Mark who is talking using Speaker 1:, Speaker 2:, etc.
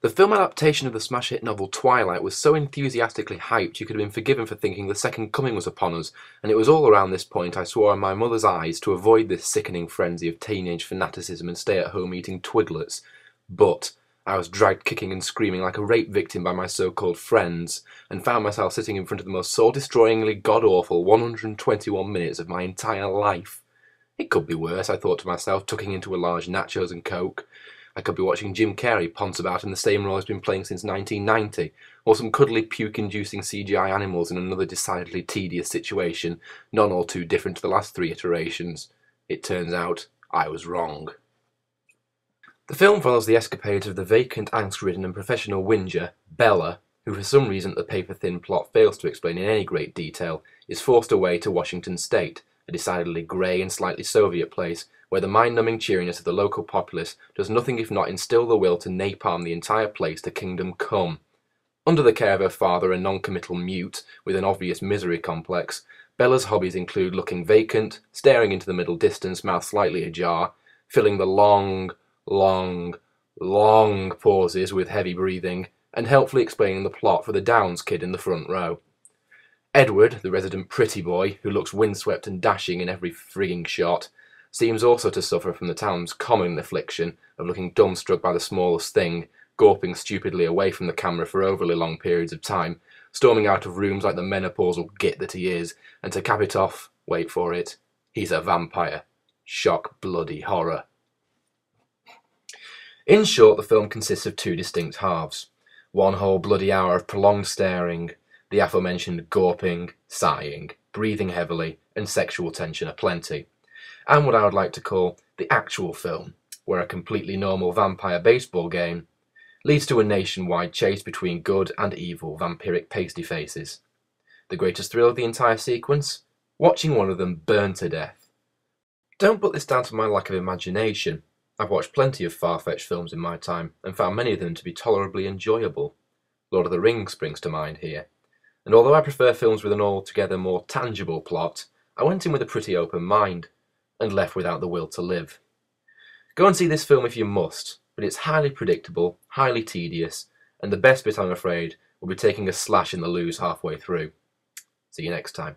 Speaker 1: The film adaptation of the smash hit novel Twilight was so enthusiastically hyped you could have been forgiven for thinking the second coming was upon us, and it was all around this point I swore on my mother's eyes to avoid this sickening frenzy of teenage fanaticism and stay at home eating Twiglets. But I was dragged kicking and screaming like a rape victim by my so-called friends, and found myself sitting in front of the most soul-destroyingly god-awful 121 minutes of my entire life. It could be worse, I thought to myself, tucking into a large nachos and coke. I could be watching Jim Carrey ponce about in the same role he's been playing since 1990, or some cuddly puke-inducing CGI animals in another decidedly tedious situation, none all too different to the last three iterations. It turns out I was wrong. The film follows the escapades of the vacant, angst-ridden and professional whinger, Bella, who for some reason the paper-thin plot fails to explain in any great detail, is forced away to Washington State, a decidedly grey and slightly Soviet place, where the mind-numbing cheeriness of the local populace does nothing if not instill the will to napalm the entire place to kingdom come. Under the care of her father, a non-committal mute with an obvious misery complex, Bella's hobbies include looking vacant, staring into the middle distance, mouth slightly ajar, filling the long pauses with heavy breathing, and helpfully explaining the plot for the Downs kid in the front row. Edward, the resident pretty boy, who looks windswept and dashing in every frigging shot, seems also to suffer from the town's common affliction of looking dumbstruck by the smallest thing, gawping stupidly away from the camera for overly long periods of time, storming out of rooms like the menopausal git that he is, and to cap it off, wait for it, he's a vampire. Shock bloody horror. In short, the film consists of two distinct halves. One whole bloody hour of prolonged staring, the aforementioned gawping, sighing, breathing heavily, and sexual tension aplenty. And what I would like to call the actual film, where a completely normal vampire baseball game leads to a nationwide chase between good and evil vampiric pasty faces. The greatest thrill of the entire sequence? Watching one of them burn to death. Don't put this down to my lack of imagination. I've watched plenty of far-fetched films in my time, and found many of them to be tolerably enjoyable. Lord of the Rings springs to mind here. And although I prefer films with an altogether more tangible plot, I went in with a pretty open mind, and left without the will to live. Go and see this film if you must, but it's highly predictable, highly tedious, and the best bit, I'm afraid, will be taking a slash in the loos halfway through. See you next time.